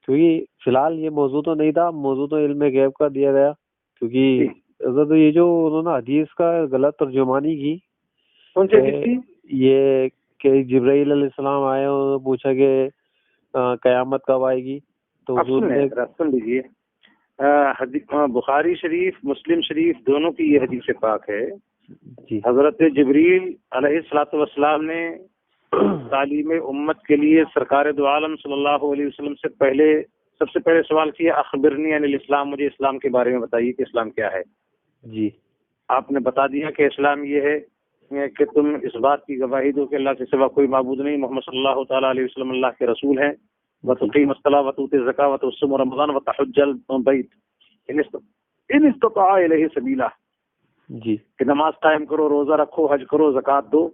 کیونکہ فی الحال یہ موضوع تو نہیں تھا، موضوع تو علم غیب کا دیا گیا، کیونکہ حضرت یہ جو انہوں نے حدیث کا غلط ترجمانی کی، کون سی حدیث تھی؟ یہ کہ جبرائیل علیہ السلام آئے، انہوں نے پوچھا کہ قیامت کب آئے گی، تو حضور نے سن لیجیے، بخاری شریف مسلم شریف دونوں کی یہ حدیث پاک ہے جی حضرت جبریل علیہ الصلوۃ والسلام نے تعلیم امت کے لیے سرکار دو عالم صلی اللہ علیہ وسلم سے سب سے پہلے سوال کیا، اخبرنی عن الاسلام، مجھے اسلام کے بارے میں بتائیے کہ اسلام کیا ہے۔ جی آپ نے بتا دیا کہ اسلام یہ ہے کہ تم اس بات کی گواہی دو کہ اللہ کے سوا کوئی معبود نہیں، محمد صلی اللہ تعالیٰ علیہ وسلم اللہ کے رسول ہیں، وتقیم الصلاۃ وتؤتی الزکاۃ وتصوم رمضان وتحج البیت ان استطاع الیہ سبیلا، جی کہ نماز قائم کرو، روزہ رکھو، حج کرو، زکوٰۃ دو۔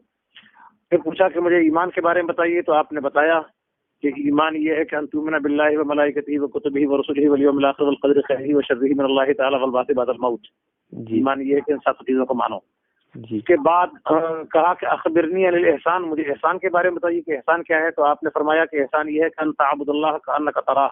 پھر پوچھا کہ مجھے ایمان کے بارے میں بتائیے، تو آپ نے بتایا کہ ایمان یہ ہے کہ ان تؤمن باللہ وملائکتہ وکتبہ ورسلہ والیوم الآخر والقدر خیرہ وشرہ من اللہ تعالی والبعث بعد الموت۔ جی ایمان یہ ہے کہ ان سب چیزوں کو مانو۔ جی اس کے بعد کہا کہ اخبرنی عن الاحسان، مجھے احسان کے بارے میں بتائیے کہ احسان کیا ہے، تو آپ نے فرمایا کہ احسان یہ ہے کہ ان تعبد اللہ کأنک تراہ،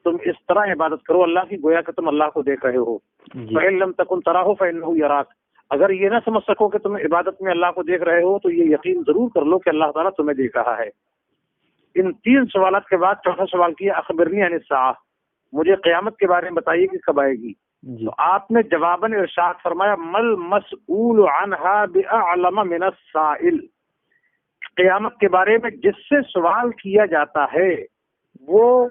تم اس طرح عبادت کرو اللہ کی گویا کہ تم اللہ کو دیکھ رہے ہو۔ فإن لم تکن تراہ فإنہ یراک، اگر یہ نہ سمجھ سکو کہ تم عبادت میں اللہ کو دیکھ رہے ہو تو یہ یقین ضرور کر لو کہ اللہ تعالیٰ تمہیں دیکھ رہا ہے۔ ان تین سوالات کے بعد چوتھا سوال کیا، اخبرنی عن الساعہ، مجھے قیامت کے بارے میں بتائیے کہ کب آئے گی۔ تو آپ نے جواباً ارشاد فرمایا، مل مسئول عنہا باعلم من السائل، قیامت کے بارے میں جس سے سوال کیا جاتا ہے وہ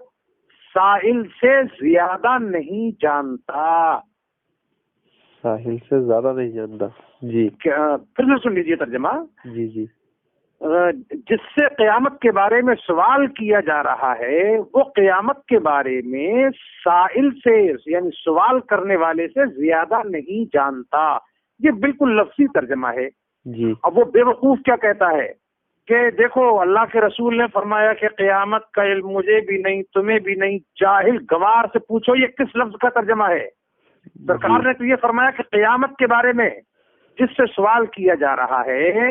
سائل سے زیادہ نہیں جانتا۔ ساحل سے زیادہ نہیں جانتا، جی پھر سے سن لیجیے ترجمہ۔ جی جی جس سے قیامت کے بارے میں سوال کیا جا رہا ہے وہ قیامت کے بارے میں سائل سے یعنی سوال کرنے والے سے زیادہ نہیں جانتا۔ یہ بالکل لفظی ترجمہ ہے۔ جی اب وہ بے وقوف کیا کہتا ہے کہ دیکھو اللہ کے رسول نے فرمایا کہ قیامت کا علم مجھے بھی نہیں تمہیں بھی نہیں، جاہل گوار سے پوچھو یہ کس لفظ کا ترجمہ ہے۔ سرکار نے تو یہ فرمایا کہ قیامت کے بارے میں جس سے سوال کیا جا رہا ہے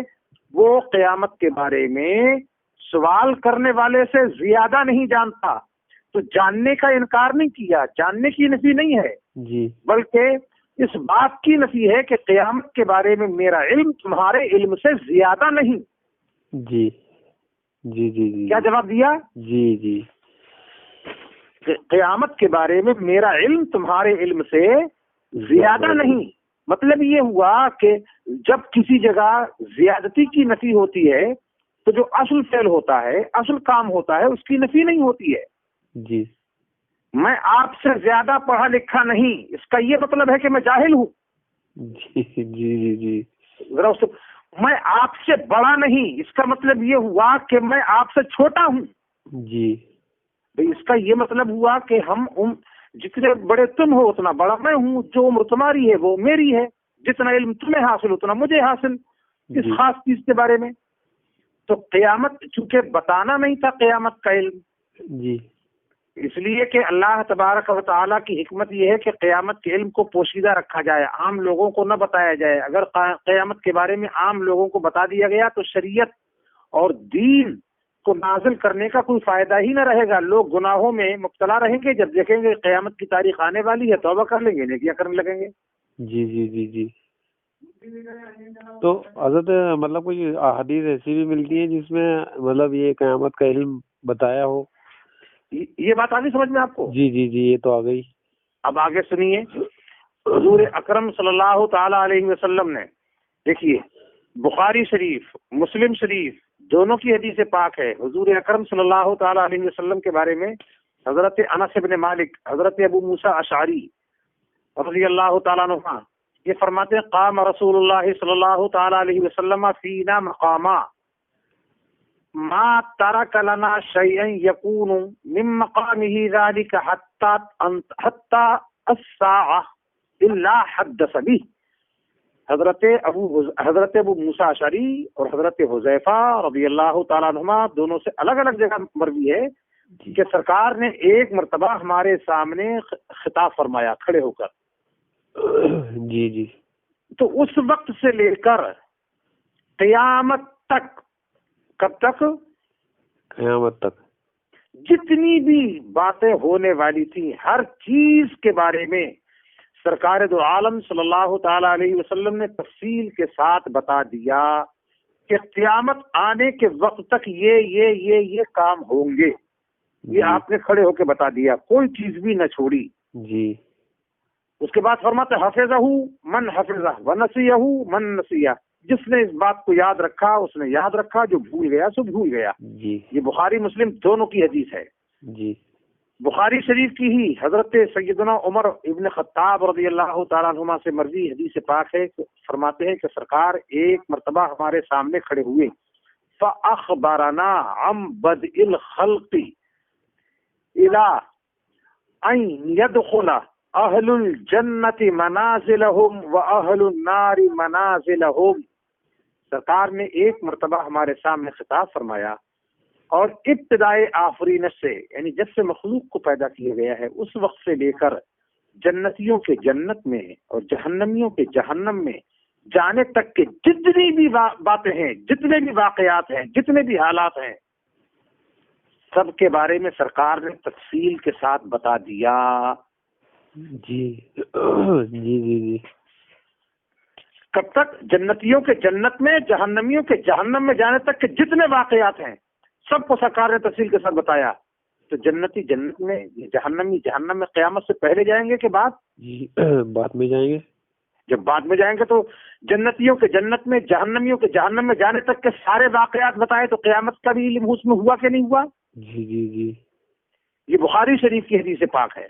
وہ قیامت کے بارے میں سوال کرنے والے سے زیادہ نہیں جانتا۔ تو جاننے کا انکار نہیں کیا، جاننے کی نفی نہیں ہے، جی بلکہ اس بات کی نفی ہے کہ قیامت کے بارے میں میرا علم تمہارے علم سے زیادہ نہیں۔ جی جی جی جی کیا جواب دیا؟ جی جی کہ قیامت کے بارے میں میرا علم تمہارے علم سے زیادہ نہیں۔ مطلب یہ ہوا کہ جب کسی جگہ زیادتی کی نفی ہوتی ہے تو جو اصل فعل ہوتا ہے، اصل کام ہوتا ہے، اس کی نفی نہیں ہوتی ہے۔ جی میں آپ سے زیادہ پڑھا لکھا نہیں، اس کا یہ مطلب ہے کہ میں جاہل ہوں۔ جی جی جی جی ذرا اس میں آپ سے بڑا نہیں، اس کا مطلب یہ ہوا کہ میں آپ سے چھوٹا ہوں۔ جی اس کا یہ مطلب ہوا کہ ہم جتنے بڑے تم ہو اتنا بڑا میں ہوں، جو عمر تمہاری ہے وہ میری ہے، جتنا علم تمہیں حاصل اتنا مجھے حاصل اس خاص چیز کے بارے میں۔ تو قیامت چونکہ بتانا نہیں تھا قیامت کا علم، جی اس لیے کہ اللہ تبارک و تعالیٰ کی حکمت یہ ہے کہ قیامت کے علم کو پوشیدہ رکھا جائے، عام لوگوں کو نہ بتایا جائے۔ اگر قیامت کے بارے میں عام لوگوں کو بتا دیا گیا تو شریعت اور دین کو نازل کرنے کا کوئی فائدہ ہی نہ رہے گا۔ لوگ گناہوں میں مبتلا رہیں گے، جب دیکھیں گے قیامت کی تاریخ آنے والی ہے توبہ کر لیں گے، نیکیاں کرنے لگیں گے۔ جی جی جی جی تو حضرت مطلب کوئی احادیث ایسی بھی ملتی ہیں جس میں مطلب یہ قیامت کا علم بتایا ہو؟ یہ بات آ گئی سمجھ میں آپ کو؟ جی جی جی یہ تو آ گئی۔ اب آگے سنیے، حضور اکرم صلی اللہ تعالی علیہ وسلم نے، دیکھیے بخاری شریف مسلم شریف دونوں کی حدیث پاک ہے، حضور اکرم صلی اللہ تعالی علیہ وسلم کے بارے میں حضرت انس بن مالک، حضرت ابو موسیٰ اشعری رضی اللہ تعالیٰ عنہ یہ فرماتے ہیں، قام رسول اللہ صلی اللہ تعالی علیہ وسلم فینا مقاما ما ترک لنا شیئا یکون من مقامه ذلك حتی الساعة الا حدث به۔ حضرت ابو موسیٰ اشعری اور حضرت حذیفہ رضی اللہ تعالیٰ عنہما دونوں سے الگ الگ جگہ مروی ہے کہ سرکار نے ایک مرتبہ ہمارے سامنے خطاب فرمایا کھڑے ہو کر۔ جی جی تو اس وقت سے لے کر قیامت تک، کب تک؟ قیامت تک، جتنی بھی باتیں ہونے والی تھی ہر چیز کے بارے میں سرکار دو عالم صلی اللہ تعالی علیہ وسلم نے تفصیل کے ساتھ بتا دیا کہ قیامت آنے کے وقت تک یہ کام ہوں گے. یہ آپ نے کھڑے ہو کے بتا دیا، کوئی چیز بھی نہ چھوڑی. جی. اس کے بعد فرماتے حفظہ من حفظہ ونسیہ من نسیہ، جس نے اس بات کو یاد رکھا اس نے یاد رکھا، جو بھول گیا سو بھول گیا. جی. یہ بخاری مسلم دونوں کی حدیث ہے. جی. بخاری شریف کی ہی حضرت سیدنا عمر ابن خطاب رضی اللہ تعالیٰ عنہما سے مروی حدیث پاک ہے، فرماتے ہیں کہ سرکار ایک مرتبہ ہمارے سامنے کھڑے ہوئے، فأخبرنا عن بدء الخلق الى ان يدخل اہل الجنت منازلہم واہل النار منازلہم. سرکار نے ایک مرتبہ ہمارے سامنے خطاب فرمایا اور ابتدائے آفرینت سے، یعنی جب سے مخلوق کو پیدا کیا گیا ہے اس وقت سے لے کر جنتیوں کے جنت میں اور جہنمیوں کے جہنم میں جانے تک کے جتنی بھی باتیں ہیں، جتنے بھی واقعات ہیں، جتنے بھی حالات ہیں، سب کے بارے میں سرکار نے تفصیل کے ساتھ بتا دیا. جی. جی. جی. جی. کب تک؟ جنتیوں کے جنت میں، جہنمیوں کے جہنم میں جانے تک کے جتنے واقعات ہیں سب کو سرکار نے تفصیل کے ساتھ بتایا. تو جنتی جنت میں، جہنمی جہنم میں قیامت سے پہلے جائیں گے کہ بعد؟ جی بعد میں جائیں گے. جب بعد میں جائیں گے تو جنتیوں کے جنت میں، جہنمیوں کے جہنم میں جانے تک کے سارے واقعات بتائے تو قیامت کا بھی علم اس میں ہوا کہ نہیں ہوا؟ جی. جی. جی. یہ بخاری شریف کی حدیث پاک ہے.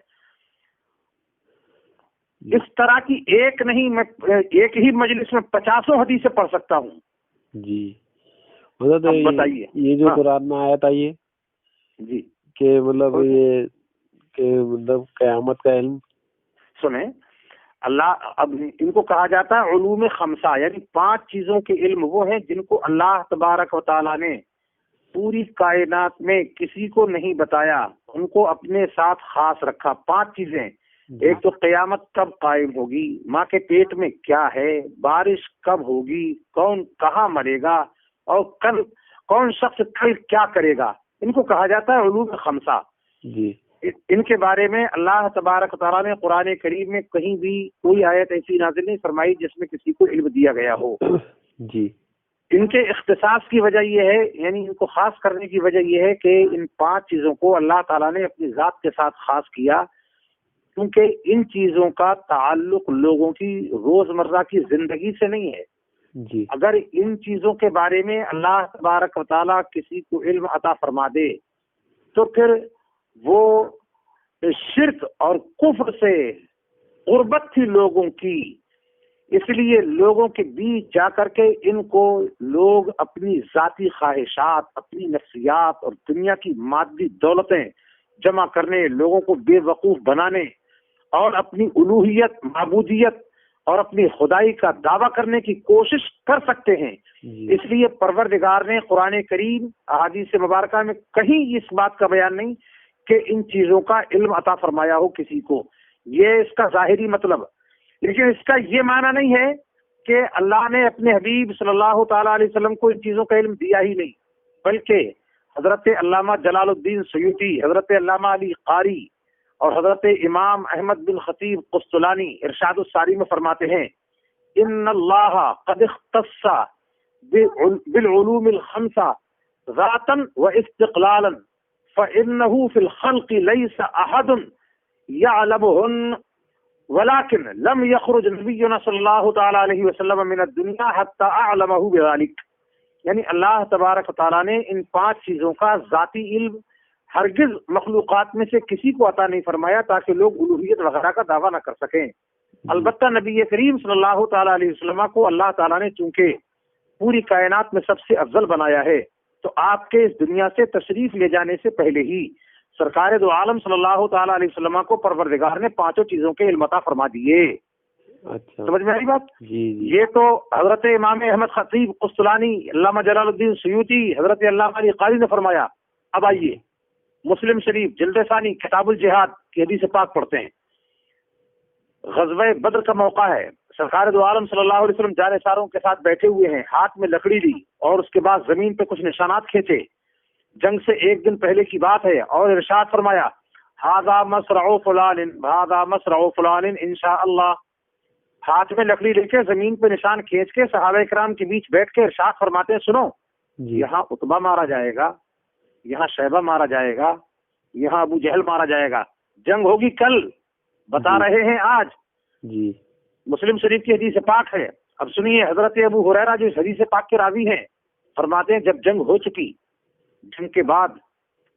اس طرح کی ایک نہیں، میں ایک ہی مجلس میں 50 حدیثیں پڑھ سکتا ہوں. جی. مطلب بتائیے یہ جو قرآن میں آیا تھا یہ جی کہ مطلب یہ کہ مطلب قیامت کا علم سنیں. اللہ، اب ان کو کہا جاتا ہے علوم خمسہ، یعنی 5 چیزوں کے علم وہ ہیں جن کو اللہ تبارک و تعالیٰ نے پوری کائنات میں کسی کو نہیں بتایا، ان کو اپنے ساتھ خاص رکھا. 5 چیزیں. ایک تو قیامت کب قائم ہوگی، ماں کے پیٹ میں کیا ہے، بارش کب ہوگی، کون کہاں مرے گا، اور کل کون شخص کل کیا کرے گا. ان کو کہا جاتا ہے علوم خمسہ. جی. ان کے بارے میں اللہ تبارک تعالیٰ نے قرآن کریم میں کہیں بھی کوئی آیت ایسی نازل نہیں فرمائی جس میں کسی کو علم دیا گیا ہو. جی. ان کے اختصاص کی وجہ یہ ہے، یعنی ان کو خاص کرنے کی وجہ یہ ہے کہ ان 5 چیزوں کو اللہ تعالیٰ نے اپنی ذات کے ساتھ خاص کیا، کیونکہ ان چیزوں کا تعلق لوگوں کی روزمرہ کی زندگی سے نہیں ہے. جی. اگر ان چیزوں کے بارے میں اللہ تبارک و تعالیٰ کسی کو علم عطا فرما دے تو پھر وہ شرک اور کفر سے قربت تھی لوگوں کی، اس لیے لوگوں کے بیچ جا کر کے ان کو لوگ اپنی ذاتی خواہشات، اپنی نفسیات اور دنیا کی مادی دولتیں جمع کرنے، لوگوں کو بے وقوف بنانے اور اپنی الوہیت، معبودیت اور اپنی خدائی کا دعویٰ کرنے کی کوشش کر سکتے ہیں. اس لیے پروردگار نے قرآن کریم، احادیث مبارکہ میں کہیں اس بات کا بیان نہیں کہ ان چیزوں کا علم عطا فرمایا ہو کسی کو. یہ اس کا ظاہری مطلب، لیکن اس کا یہ معنی نہیں ہے کہ اللہ نے اپنے حبیب صلی اللہ تعالیٰ علیہ وسلم کو ان چیزوں کا علم دیا ہی نہیں، بلکہ حضرت علامہ جلال الدین سیوطی، حضرت علامہ علی قاری اور حضرت امام احمد بن خطیب قسطلانی ارشاد الساری میں فرماتے ہیں ان اللہ قد اختص بالعلوم الخمسہ ذاتا واستقلالا فإنه في الخلق ليس أحد يعلمهن ولكن لم يخرج نبينا صلی اللہ تعالی علیہ وسلم من الدنیا حتى أعلمه بذلك. یعنی اللہ تبارک و تعالیٰ نے ان 5 چیزوں کا ذاتی علم ہرگز مخلوقات میں سے کسی کو عطا نہیں فرمایا تاکہ لوگ الوہیت وغیرہ کا دعویٰ نہ کر سکیں. البتہ نبی کریم صلی اللہ تعالیٰ علیہ وسلم کو اللہ تعالیٰ نے چونکہ پوری کائنات میں سب سے افضل بنایا ہے تو آپ کے اس دنیا سے تشریف لے جانے سے پہلے ہی سرکار دو عالم صلی اللہ تعالیٰ علیہ وسلم کو پروردگار نے 5 چیزوں کے علم عطا فرما دیے. اچھا. سمجھ میں آئی بات؟ جی. یہ تو حضرت امام احمد خطیب قسطلانی، علامہ جلال الدین سیوطی، حضرت علامہ علی قاری نے فرمایا. اب آئیے مسلم شریف جلد ثانی کتاب الجہاد کی حدیث پاک پڑھتے ہیں. غزوہ بدر کا موقع ہے، سرکار دو عالم صلی اللہ علیہ وسلم جانثاروں کے ساتھ بیٹھے ہوئے ہیں، ہاتھ میں لکڑی لی اور اس کے بعد زمین پہ کچھ نشانات کھینچے. جنگ سے ایک دن پہلے کی بات ہے، اور ارشاد فرمایا ہذا مسرع فلان انشاءاللہ، ہاتھ میں لکڑی لے کے زمین پہ نشان کھینچ کے صحابہ کرام کے بیچ بیٹھ کے ارشاد فرماتے ہیں سنو، جی یہاں عتبہ مارا جائے گا، یہاں شیبہ مارا جائے گا، یہاں ابو جہل مارا جائے گا، جنگ ہوگی کل، بتا جی رہے ہیں آج۔ جی مسلم شریف کی حدیث پاک ہے۔ اب سنیے، حضرت ابو ہریرہ جو اس حدیث پاک کے راوی ہیں فرماتے ہیں جب جنگ ہو چکی، جنگ کے بعد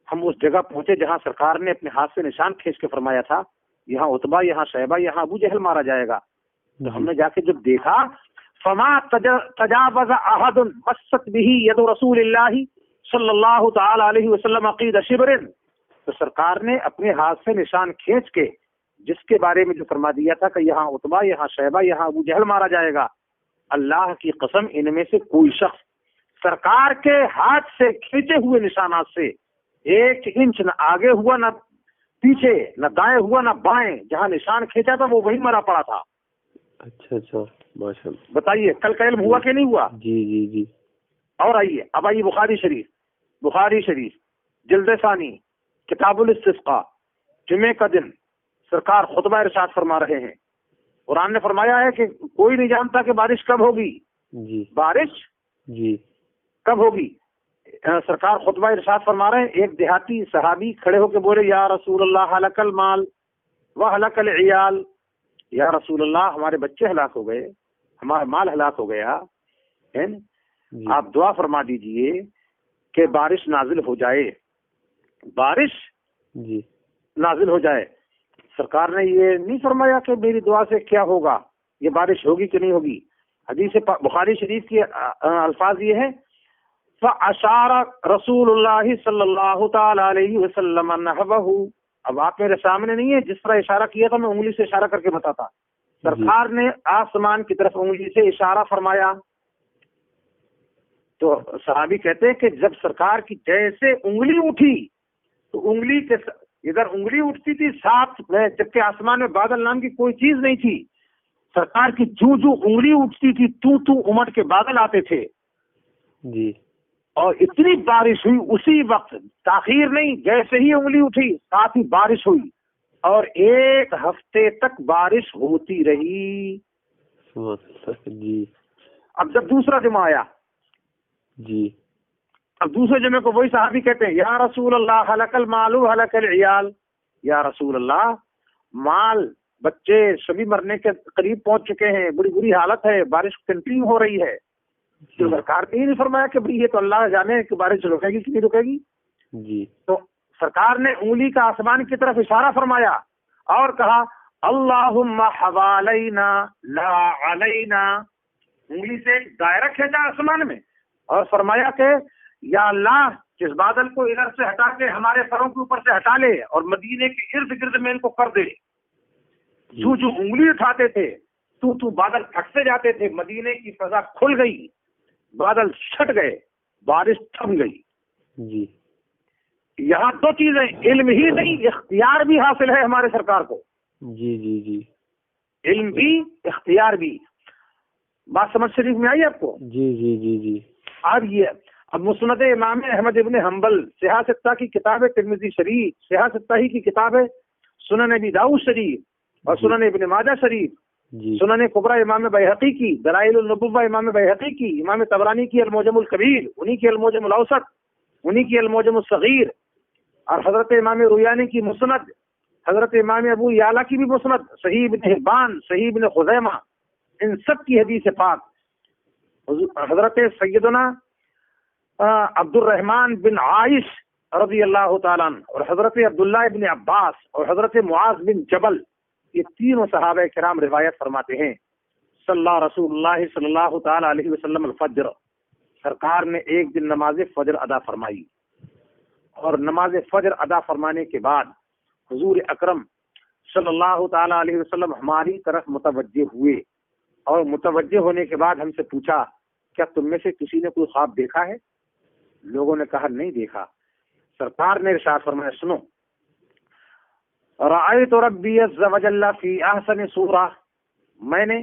ہم اس جگہ پہنچے جہاں سرکار نے اپنے ہاتھ سے نشان کھینچ کے فرمایا تھا یہاں عتبہ، یہاں شیبہ، یہاں ابو جہل مارا جائے گا۔ تو ہم نے جا کے جب دیکھا فما تجاوز احد مست به ید رسول اللہ صلی اللہ تعالی علیہ وسلم عقید شبر، تو سرکار نے اپنے ہاتھ سے نشان کھینچ کے جس کے بارے میں جو فرما دیا تھا کہ یہاں عتبہ، یہاں شیبہ، یہاں ابو جہل مارا جائے گا، اللہ کی قسم ان میں سے کوئی شخص سرکار کے ہاتھ سے کھینچے ہوئے نشانات سے 1 انچ نہ آگے ہوا نہ پیچھے، نہ دائیں ہوا نہ بائیں، جہاں نشان کھینچا تھا وہ وہیں مرا پڑا تھا۔ اچھا ماشاء اللہ، بتائیے کل کا علم ہوا کہ نہیں ہوا؟ جی جی جی اور آئیے اب آئیے بخاری شریف جلد ثانی کتاب الاستسقاء، جمعے کا دن سرکار خطبہ ارشاد فرما رہے ہیں۔ قرآن نے فرمایا ہے کہ کوئی نہیں جانتا کہ بارش کب ہوگی، جی بارش جی کب ہوگی۔ سرکار خطبہ ارشاد فرما رہے ہیں، ایک دیہاتی صحابی کھڑے ہو کے بولے یا رسول اللہ ہلک المال وہلک العیال، یا رسول اللہ ہمارے بچے ہلاک ہو گئے، ہمارا مال ہلاک ہو گیا ہے، جی آپ دعا فرما دیجئے کہ بارش نازل ہو جائے، بارش جی نازل ہو جائے۔ سرکار نے یہ نہیں فرمایا کہ میری دعا سے کیا ہوگا، یہ بارش ہوگی کہ نہیں ہوگی۔ حدیث بخاری شریف کے الفاظ یہ ہے فَأَشَارَ رسول اللہ صلی اللہ تعالی علیہ وسلم نحوہ، اب آپ میرے سامنے نہیں ہے، جس طرح اشارہ کیا تھا میں انگلی سے اشارہ کر کے بتاتا، سرکار نے آسمان کی طرف انگلی سے اشارہ فرمایا۔ تو صحابی کہتے ہیں کہ جب سرکار کی جیسے انگلی اٹھی تو انگلی کے ادھر انگلی اٹھتی تھی ساتھ میں، جبکہ آسمان میں بادل نام کی کوئی چیز نہیں تھی، سرکار کی جو انگلی اٹھتی تھی تو امٹ کے بادل آتے تھے، جی اور اتنی بارش ہوئی اسی وقت، تاخیر نہیں، جیسے ہی انگلی اٹھی ساتھ ہی بارش ہوئی، اور 1 ہفتے تک بارش ہوتی رہی۔ جی اب جب دوسرا جمعہ آیا، جی اب دوسرے جمعے کو وہی صحابی کہتے ہیں یا رسول اللہ ہلک المال ہلک العیال، یا رسول اللہ مال بچے سبھی مرنے کے قریب پہنچ چکے ہیں، بڑی بری حالت ہے، بارش کنٹینیو ہو رہی ہے۔ تو سرکار نے یہ نہیں فرمایا کہ بھئی یہ تو اللہ جانے کہ بارش رکے گی کہ نہیں رکے گی۔ جی تو سرکار نے انگلی کا آسمان کی طرف اشارہ فرمایا اور کہا اللہم حوالینا لا علینا، انگلی سے ایک دائرہ کھینچا آسمان میں اور فرمایا کہ یا اللہ جس بادل کو ادھر سے ہٹا کے ہمارے سروں کے اوپر سے ہٹا لے اور مدینے کے ارد گرد میں ان کو کر دے۔ جو انگلی اٹھاتے تھے تو بادل پھٹتے جاتے تھے، مدینے کی فضا کھل گئی، بادل چھٹ گئے، بارش تھم گئی۔ جی یہاں 2 چیزیں، علم ہی نہیں اختیار بھی حاصل ہے ہمارے سرکار کو، جی جی جی علم بھی اختیار بھی۔ بات سمجھ شریف میں آئی آپ کو؟ جی جی جی جی اب مسند امام احمد ابن حنبل، صحاح ستہ کی کتاب ہے ترمذی شریف، صحاح ستہ ہی کی کتاب ہے سنن ابی داؤد شریف اور سنن ابن ماجہ شریف، جی سنن کبریٰ امام بہقی کی، دلائل النبوہ امام بہقی کی، امام طبرانی کی المعجم الکبیر، انہی کی المعجم الاوسط، انہی کی المعجم الصغیر، اور حضرت امام رویانی کی مسند، حضرت امام ابو یعلا کی بھی مسند، صحیح ابن حبان، صحیح ابن خزیمہ، ان سب کی حدیث پاک حضرت سیدنا عبد الرحمن بن عائش رضی اللہ تعالیٰ عنہ اور حضرت عبداللہ ابن عباس اور حضرت معاذ بن جبل، یہ تینوں صحابہ کرام روایت فرماتے ہیں صلی رسول اللہ صلی اللہ تعالی علیہ وسلم الفجر، سرکار نے ایک دن نماز فجر ادا فرمائی، اور نماز فجر ادا فرمانے کے بعد حضور اکرم صلی اللہ تعالی علیہ وسلم ہماری طرف متوجہ ہوئے، اور متوجہ ہونے کے بعد ہم سے پوچھا کیا تم میں سے کسی نے کوئی خواب دیکھا ہے؟ لوگوں نے کہا نہیں دیکھا۔ سرکار نے ارشاد فرمایا سنو، رأیت ربی عز وجل فی احسن صورہ، میں نے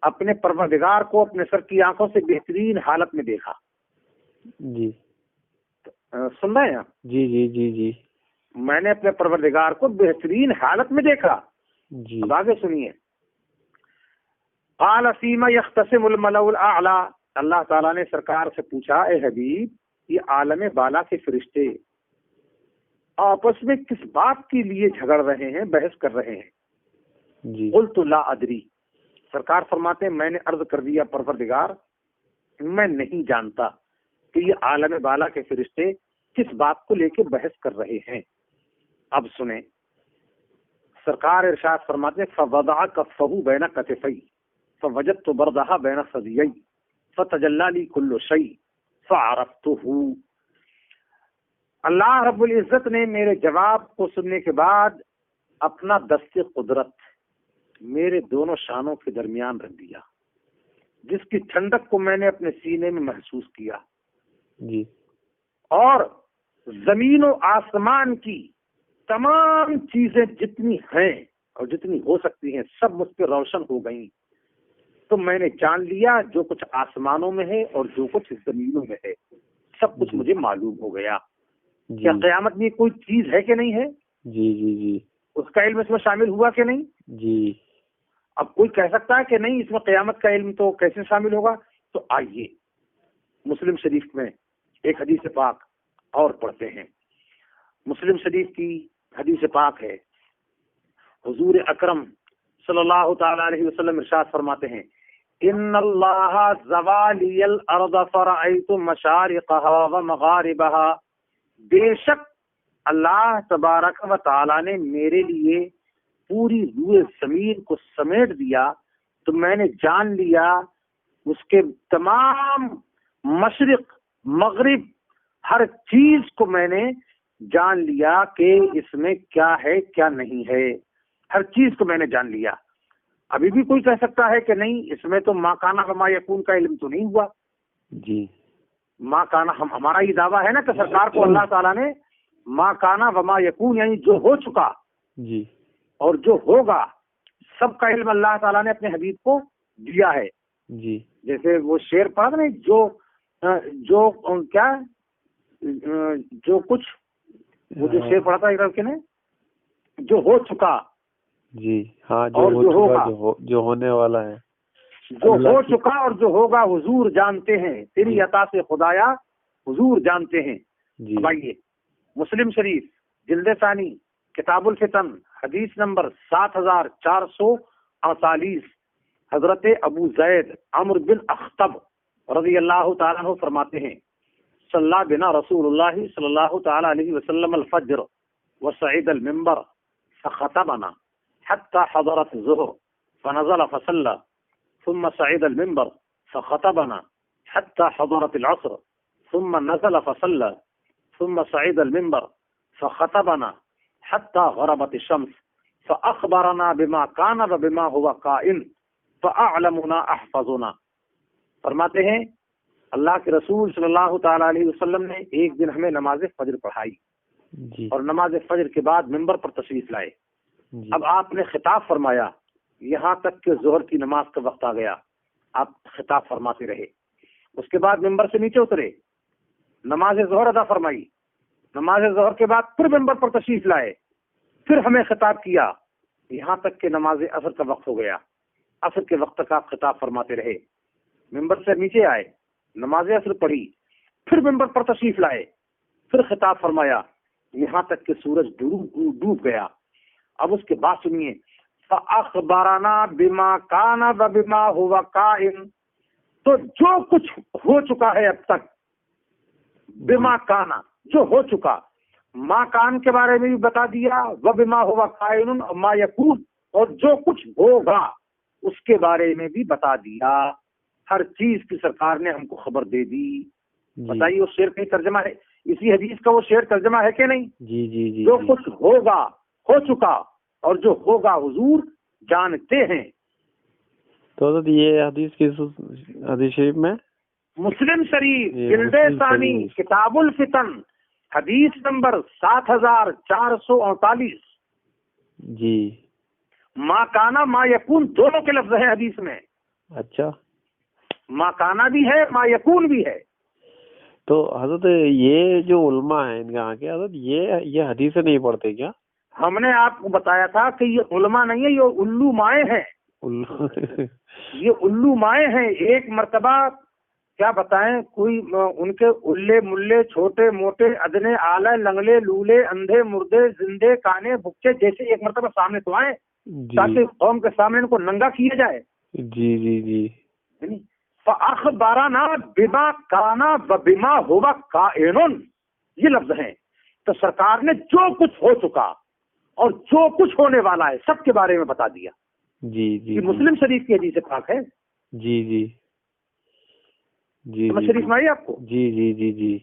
اپنے پروردگار کو اپنے سر کی آنکھوں سے بہترین حالت میں دیکھا۔ جی سن رہے ہیں آپ؟ جی جی جی جی میں نے اپنے پروردگار کو بہترین حالت میں دیکھا. جی اب آگے سنیے. قال فیما یختصم الملأ الاعلی، اللہ تعالیٰ نے سرکار سے پوچھا اے حبیب یہ عالم بالا کے فرشتے آپس میں کس بات کے لیے جھگڑ رہے ہیں، بحث کر رہے ہیں؟ جی قلت لا ادری، سرکار فرماتے ہیں میں نے عرض کر دیا پروردگار میں نہیں جانتا کہ یہ عالم بالا کے فرشتے کس بات کو لے کے بحث کر رہے ہیں. اب سنیں، سرکار ارشاد فرماتے ہیں فوضع کفہ بین کتفی فوجدت بردھا بین ثدیی فتجلی لی کل شیء فعرفتہ. اللہ رب العزت نے میرے جواب کو سننے کے بعد اپنا دست قدرت میرے دونوں شانوں کے درمیان رکھ دیا، جس کی ٹھنڈک کو میں نے اپنے سینے میں محسوس کیا، جی اور زمین و آسمان کی تمام چیزیں جتنی ہیں اور جتنی ہو سکتی ہیں سب مجھ پہ روشن ہو گئیں. تو میں نے جان لیا جو کچھ آسمانوں میں ہے اور جو کچھ زمینوں میں ہے سب کچھ مجھے معلوم ہو گیا. کیا قیامت میں کوئی چیز ہے کہ نہیں ہے؟ جی جی جی اس کا علم اس میں شامل ہوا کہ نہیں؟ جی اب کوئی کہہ سکتا ہے کہ نہیں اس میں قیامت کا علم تو کیسے شامل ہوگا؟ تو آئیے مسلم شریف میں ایک حدیث پاک اور پڑھتے ہیں. مسلم شریف کی حدیث پاک ہے، حضور اکرم صلی اللہ تعالی علیہ وسلم ارشاد فرماتے ہیں ان اللہ زوالی الارض فرأیت مشارقها ومغاربها، بے شک اللہ تبارک و تعالی نے میرے لیے پوری روئے زمین کو سمیٹ دیا تو میں نے جان لیا اس کے تمام مشرق مغرب ہر چیز کو میں نے جان لیا کہ اس میں کیا ہے کیا نہیں ہے، ہر چیز کو میں نے جان لیا. ابھی بھی کوئی کہہ سکتا ہے کہ نہیں اس میں تو ما کانا و ما یکون کا علم تو نہیں ہوا. جی ما کانا ہمارا یہ دعویٰ ہے نا کہ سرکار کو اللہ تعالیٰ نے ما کانا و ما یکون یعنی جو ہو چکا جی اور جو ہوگا سب کا علم اللہ تعالیٰ نے اپنے حبیب کو دیا ہے. جی جیسے وہ شعر پڑھا تھا نا جو کیا جو کچھ وہ جو شعر پڑھا تھا ایک لڑکے نے جو ہو چکا جی ہاں جو اور ہو جو چکا ہوگا جو ہونے والا ہے جو اللہ ہو کی- چکا اور جو ہوگا حضور جانتے ہیں، تیری عطا سے خدایا حضور جانتے ہیں. جی اب آئیے مسلم شریف جلد ثانی کتاب الفتن حدیث نمبر 7448 حضرت ابو زید عمرو بن اخطب رضی اللہ تعالیٰ عنہ فرماتے ہیں صلی بنا رسول اللہ صلی اللہ تعالی علیہ وسلم الفجر وصعد المنبر فخطبنا حتى حضرت الظهر فنزل فصلى ثم صعد المنبر فخطبنا حتى حضرت العصر ثم نزل فصلى ثم صعد المنبر فخطبنا حتى غربت الشمس فأخبرنا بما كان وبما هو كائن فأعلمنا أحفظنا. فرماتے ہیں اللہ کے رسول صلی اللہ تعالی علیہ وسلم نے ایک دن ہمیں نماز فجر پڑھائی جی اور نماز فجر کے بعد منبر پر تشریف لائے. جی اب آپ نے خطاب فرمایا یہاں تک کہ ظہر کی نماز کا وقت آ گیا، آپ خطاب فرماتے رہے. اس کے بعد منبر سے نیچے اترے، نماز ظہر ادا فرمائی، نماز ظہر کے بعد پھر منبر پر تشریف لائے، پھر ہمیں خطاب کیا یہاں تک کہ نماز عصر کا وقت ہو گیا. عصر کے وقت تک آپ خطاب فرماتے رہے، منبر سے نیچے آئے، نماز عصر پڑھی، پھر منبر پر تشریف لائے، پھر خطاب فرمایا یہاں تک کہ سورج ڈوب گیا. اب اس کے بعد سنیے فَأَخْبَرَنَا بِمَا كَانَ وَبِمَا هُوَ كَائِنٌ، تو جو کچھ ہو چکا ہے اب تک، بما کانا جو ہو چکا، ما کان کے بارے میں بھی بتا دیا، وبما هُوَ كَائِنٌ اور ما یکون اور جو کچھ ہوگا اس کے بارے میں بھی بتا دیا. ہر چیز کی سرکار نے ہم کو خبر دے دی. بتائیے اس شعر کا ترجمہ ہے، اسی حدیث کا وہ شعر ترجمہ ہے کہ نہیں؟ جی جی جی جو کچھ ہوگا ہو چکا اور جو ہوگا حضور جانتے ہیں. تو حضرت یہ حدیث کس حدیث شریف میں؟ مسلم شریف یہ جلد مسلم ثانی شریف۔ کتاب الفتن حدیث نمبر 7448. جی ما کانا ما یکون دونوں کے لفظ ہیں حدیث میں، اچھا ما کانا بھی ہے ما یکون بھی ہے. تو حضرت یہ جو علماء ہیں ان کے یہاں کے حضرت یہ حدیثیں نہیں پڑھتے کیا؟ ہم نے آپ کو بتایا تھا کہ یہ علماء نہیں ہے، یہ الو مائے ہیں، یہ الو مائے ہیں. ایک مرتبہ کیا بتائیں، کوئی ان کے الے ملے چھوٹے موٹے ادنے آلے لنگلے لولے اندھے مردے زندے کانے بکے جیسے ایک مرتبہ سامنے تو آئے تاکہ قوم کے سامنے ان کو ننگا کیا جائے. جی جی جی. فاخبرنا بما کانا و بما ہوا کائن، یہ لفظ ہیں. تو سرکار نے جو کچھ ہو چکا اور جو کچھ ہونے والا ہے سب کے بارے میں بتا دیا. جی جی. یہ مسلم شریف کی حدیث پاک ہے. جی جی جی. شریف میں آپ کو. جی جی جی جی.